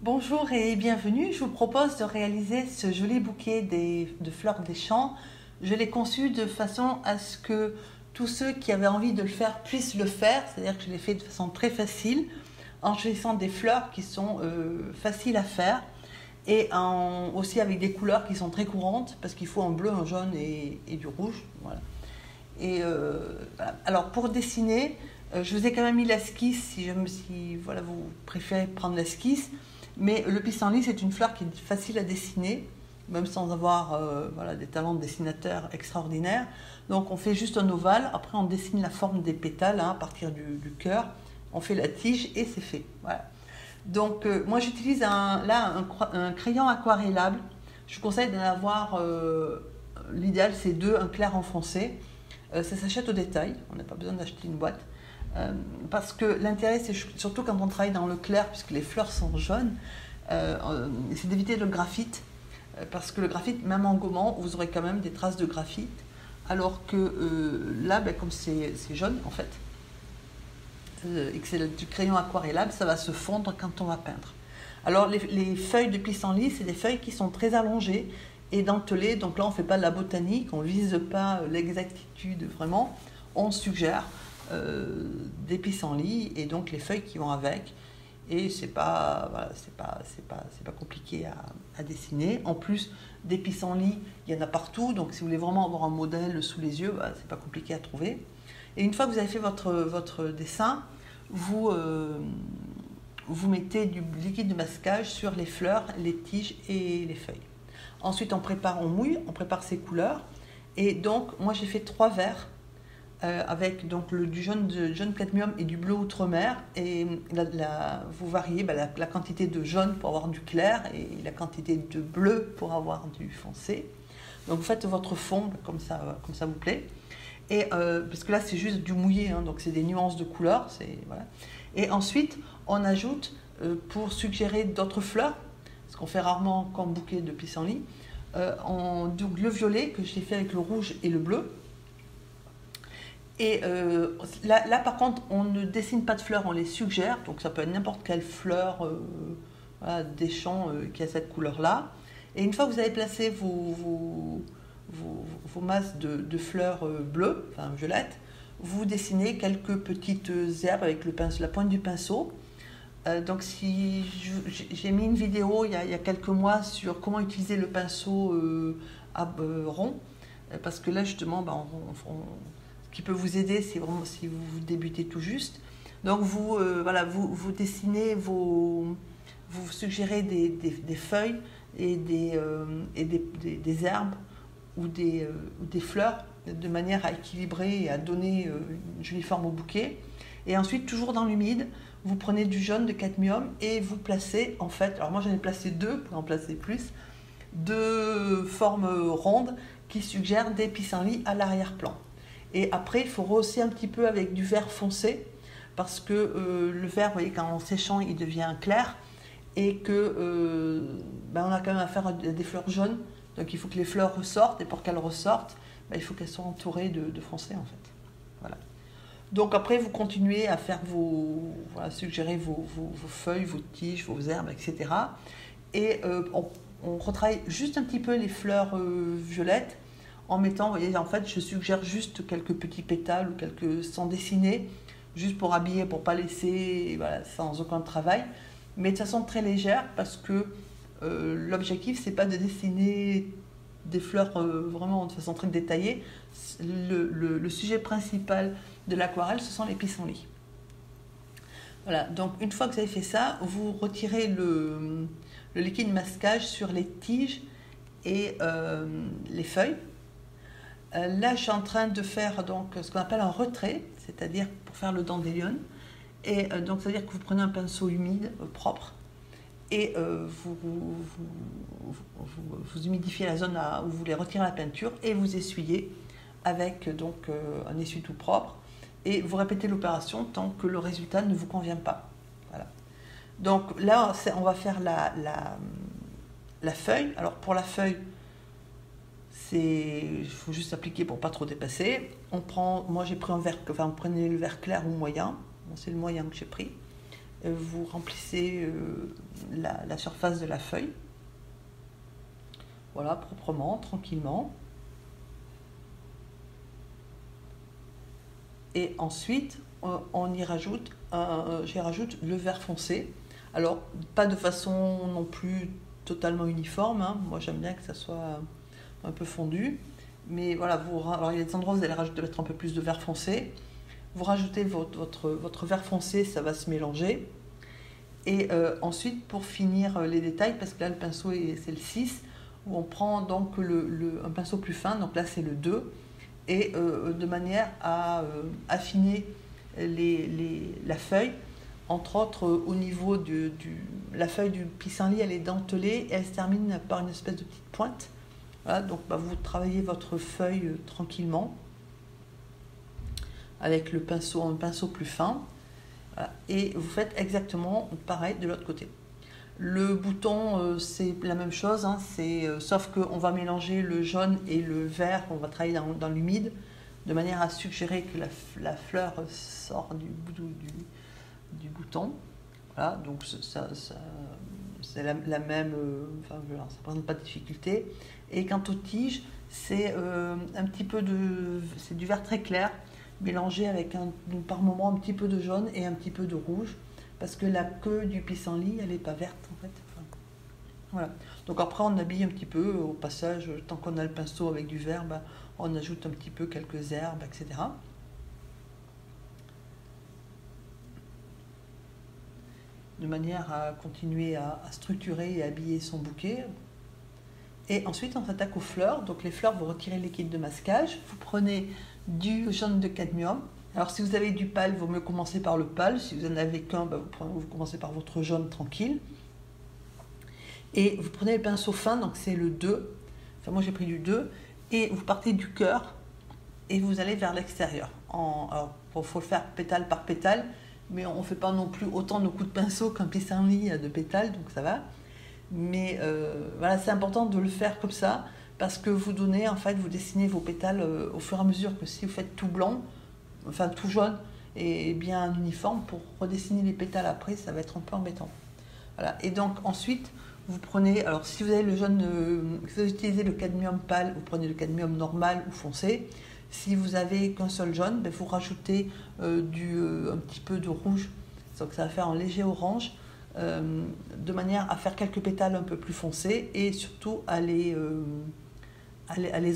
Bonjour et bienvenue. Je vous propose de réaliser ce joli bouquet de fleurs des champs. Je l'ai conçu de façon à ce que tous ceux qui avaient envie de le faire puissent le faire. C'est-à-dire que je l'ai fait de façon très facile, en choisissant des fleurs qui sont faciles à faire et aussi avec des couleurs qui sont très courantes parce qu'il faut un bleu, un jaune et du rouge. Voilà. Voilà. Alors pour dessiner, je vous ai quand même mis l'esquisse si voilà, vous préférez prendre l'esquisse. Mais le pissenlit, c'est une fleur qui est facile à dessiner, même sans avoir voilà, des talents de dessinateur extraordinaires. Donc on fait juste un ovale, après on dessine la forme des pétales à partir du cœur, on fait la tige et c'est fait. Voilà. Donc moi j'utilise un crayon aquarellable. Je vous conseille d'en avoir, l'idéal c'est deux, un clair enfoncé. Ça s'achète au détail, on n'a pas besoin d'acheter une boîte. Parce que l'intérêt, c'est surtout quand on travaille dans le clair, puisque les fleurs sont jaunes, c'est d'éviter le graphite. Parce que le graphite, même en gommant, vous aurez quand même des traces de graphite. Alors que là, comme c'est jaune en fait, et que c'est du crayon aquarellable, ça va se fondre quand on va peindre. Alors les feuilles de pissenlit, c'est des feuilles qui sont très allongées et dentelées. Donc là, on ne fait pas de la botanique, on ne vise pas l'exactitude vraiment, on suggère des pissenlits et donc les feuilles qui vont avec, et c'est pas voilà, c'est pas compliqué à dessiner. En plus, des pissenlits, il y en a partout, donc si vous voulez vraiment avoir un modèle sous les yeux, c'est pas compliqué à trouver. Et une fois que vous avez fait votre dessin, vous mettez du liquide de masquage sur les fleurs, les tiges et les feuilles. Ensuite on mouille, on prépare ses couleurs, et donc moi j'ai fait 3 verres avec donc du jaune cadmium et du bleu outremer, et vous variez la quantité de jaune pour avoir du clair et la quantité de bleu pour avoir du foncé. Donc vous faites votre fond comme ça vous plaît, et parce que là c'est juste du mouillé, hein, donc c'est des nuances de couleurs, voilà. Et ensuite on ajoute, pour suggérer d'autres fleurs, ce qu'on fait rarement comme bouquet de pissenlit, donc le violet que j'ai fait avec le rouge et le bleu. Et là, par contre, on ne dessine pas de fleurs, on les suggère. Donc ça peut être n'importe quelle fleur voilà, des champs qui a cette couleur-là. Et une fois que vous avez placé vos masses de fleurs bleues, enfin violettes, vous dessinez quelques petites herbes avec la pointe du pinceau. Donc j'ai mis une vidéo il y a quelques mois sur comment utiliser le pinceau rond. Parce que là, justement, qui peut vous aider si vous débutez tout juste. Donc voilà, vous dessinez, vous suggérez des feuilles et des herbes ou des fleurs de manière à équilibrer et à donner une jolie forme au bouquet. Et ensuite, toujours dans l'humide, vous prenez du jaune de cadmium et vous placez, en fait, alors moi j'en ai placé 2 pour en placer plus, 2 formes rondes qui suggèrent des pissenlits à l'arrière-plan. Et après, il faut rehausser un petit peu avec du vert foncé, parce que le vert, vous voyez, quand en séchant, il devient clair, et que on a quand même affaire à des fleurs jaunes, donc il faut que les fleurs ressortent, et pour qu'elles ressortent, il faut qu'elles soient entourées de foncé, en fait. Voilà. Donc après, vous continuez à faire suggérer vos feuilles, vos tiges, vos herbes, etc. Et on retravaille juste un petit peu les fleurs violettes, en mettant, vous voyez, en fait, je suggère juste quelques petits pétales ou quelques sans dessiner, juste pour habiller, pour pas laisser, voilà, sans aucun travail, mais de façon très légère, parce que l'objectif, c'est pas de dessiner des fleurs vraiment de façon très détaillée. Le sujet principal de l'aquarelle, ce sont les pissenlits. Voilà, donc une fois que vous avez fait ça, vous retirez le liquide masquage sur les tiges et les feuilles. Là, je suis en train de faire donc ce qu'on appelle un retrait, c'est-à-dire pour faire le dandelion. Et donc, c'est-à-dire que vous prenez un pinceau humide, propre, et vous humidifiez la zone où vous voulez retirer la peinture, et vous essuyez avec donc un essuie tout propre, et vous répétez l'opération tant que le résultat ne vous convient pas. Voilà. Donc là, on va faire la feuille. Alors pour la feuille, il faut juste appliquer pour pas trop dépasser. Moi j'ai pris un verre, enfin prenez le verre clair ou moyen, c'est le moyen que j'ai pris. vous remplissez la surface de la feuille. Voilà, proprement, tranquillement. Et ensuite, on y rajoute, j'y rajoute le vert foncé. Alors, pas de façon non plus totalement uniforme, hein. Moi, j'aime bien que ça soit un peu fondu. Mais voilà, alors il y a des endroits où vous allez rajouter peut-être un peu plus de vert foncé. Vous rajoutez votre vert foncé, ça va se mélanger. Et ensuite, pour finir les détails, parce que là, le pinceau, c'est le 6, où on prend donc un pinceau plus fin, donc là, c'est le 2, et de manière à affiner la feuille. Entre autres, au niveau la feuille du pissenlit, elle est dentelée et elle se termine par une espèce de petite pointe. Voilà, donc vous travaillez votre feuille tranquillement avec un pinceau plus fin. Voilà, et vous faites exactement pareil de l'autre côté. Le bouton, c'est la même chose, hein, sauf qu'on va mélanger le jaune et le vert, on va travailler dans l'humide, de manière à suggérer que la fleur sort du bouton. Voilà, donc c'est la même, ça ne présente pas de difficulté. Et quant aux tiges, c'est c'est du vert très clair, mélangé avec par moment un petit peu de jaune et un petit peu de rouge, parce que la queue du pissenlit, elle n'est pas verte en fait. Enfin, voilà. Donc après, on habille un petit peu au passage, tant qu'on a le pinceau avec du vert, on ajoute un petit peu quelques herbes, etc. De manière à continuer à structurer et habiller son bouquet. Et ensuite, on s'attaque aux fleurs. Donc les fleurs, vous retirez le liquide de masquage, vous prenez du jaune de cadmium. Alors si vous avez du pâle, il vaut mieux commencer par le pâle. Si vous n'en avez qu'un, vous commencez par votre jaune tranquille. Et vous prenez le pinceau fin, donc c'est le 2. Enfin moi j'ai pris du 2. Et vous partez du cœur et vous allez vers l'extérieur. Alors il faut le faire pétale par pétale, mais on ne fait pas non plus autant de coups de pinceau qu'un pissenlit de pétales, donc ça va. Mais voilà, c'est important de le faire comme ça, parce que vous dessinez vos pétales au fur et à mesure, que si vous faites tout blanc, enfin tout jaune, et bien uniforme, pour redessiner les pétales après, ça va être un peu embêtant. Voilà. Et donc ensuite, vous prenez, alors si vous avez le jaune, si vous utilisez le cadmium pâle, vous prenez le cadmium normal ou foncé. Si vous avez qu'un seul jaune, vous rajoutez un petit peu de rouge, donc ça va faire un léger orange, de manière à faire quelques pétales un peu plus foncés et surtout à les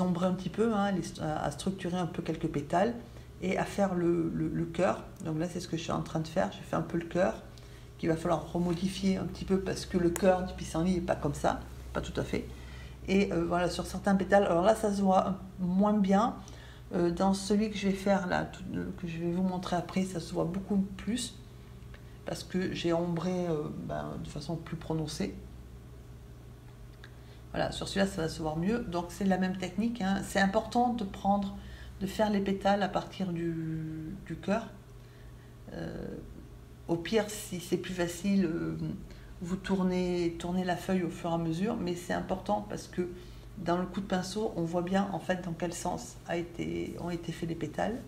ombrer un petit peu, hein, à structurer un peu quelques pétales et à faire le cœur. Donc là, c'est ce que je suis en train de faire. J'ai fait un peu le cœur qu'il va falloir remodifier un petit peu parce que le cœur du pissenlit n'est pas comme ça, pas tout à fait. Et voilà, sur certains pétales, alors là, ça se voit moins bien. Dans celui que je vais faire là, que je vais vous montrer après, ça se voit beaucoup plus parce que j'ai ombré de façon plus prononcée. Voilà, sur celui-là, ça va se voir mieux. Donc c'est la même technique, hein. C'est important de faire les pétales à partir du cœur. Au pire, si c'est plus facile, vous tournez la feuille au fur et à mesure, mais c'est important parce que dans le coup de pinceau, on voit bien en fait dans quel sens ont été faits les pétales.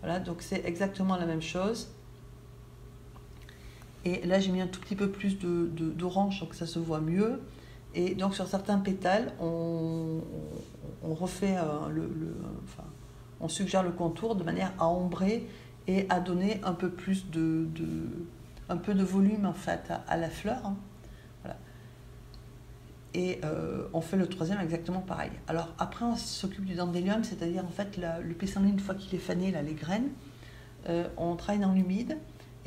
Voilà, donc c'est exactement la même chose. Et là, j'ai mis un tout petit peu plus d'orange, donc ça se voit mieux. Et donc sur certains pétales, on refait on suggère le contour de manière à ombrer et à donner un peu plus un peu de volume en fait à la fleur. Hein. Voilà. Et on fait le troisième exactement pareil. Alors après, on s'occupe du dandelium, c'est-à-dire en fait le pissenlit, une fois qu'il est fané, là, les graines, on travaille dans l'humide.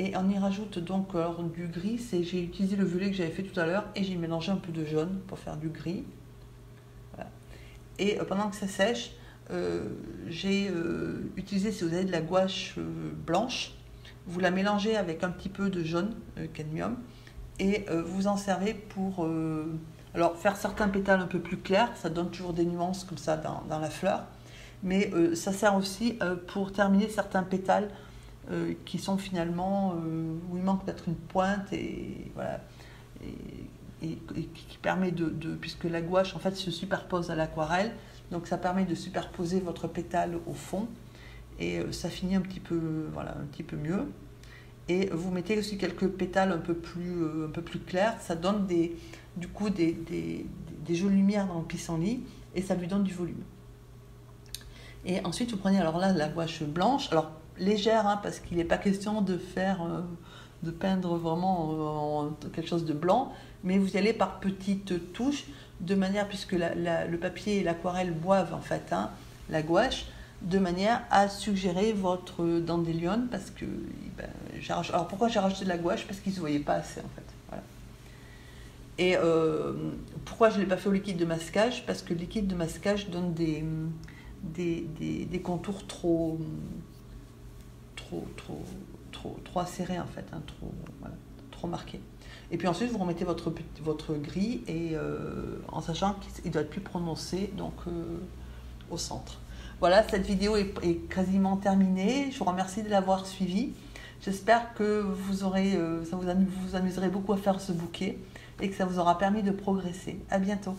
Et on y rajoute donc du gris. J'ai utilisé le violet que j'avais fait tout à l'heure et j'ai mélangé un peu de jaune pour faire du gris. Voilà. Et pendant que ça sèche, j'ai utilisé, si vous avez de la gouache blanche, vous la mélangez avec un petit peu de jaune cadmium et vous en servez pour alors faire certains pétales un peu plus clairs. Ça donne toujours des nuances comme ça dans la fleur. Mais ça sert aussi pour terminer certains pétales qui sont finalement où il manque peut-être une pointe et voilà et qui permet puisque la gouache en fait se superpose à l'aquarelle, donc ça permet de superposer votre pétale au fond et ça finit un petit peu mieux. Et vous mettez aussi quelques pétales un peu plus clairs. Ça donne du coup des jolies lumières dans le pissenlit et ça lui donne du volume. Et ensuite, vous prenez alors là la gouache blanche, alors légère, hein, parce qu'il n'est pas question de peindre vraiment quelque chose de blanc, mais vous y allez par petites touches, de manière, puisque le papier et l'aquarelle boivent en fait, hein, la gouache, de manière à suggérer votre dandelion, parce que, alors pourquoi j'ai rajouté de la gouache? Parce qu'ils ne se voyaient pas assez en fait. Voilà. Et pourquoi je ne l'ai pas fait au liquide de masquage? Parce que le liquide de masquage donne des contours trop acérés en fait, hein, trop marqués. Et puis ensuite vous remettez votre gris et en sachant qu'il doit être plus prononcé, donc au centre. Voilà, cette vidéo est quasiment terminée. Je vous remercie de l'avoir suivie. J'espère que ça vous amuserez beaucoup à faire ce bouquet et que ça vous aura permis de progresser. À bientôt.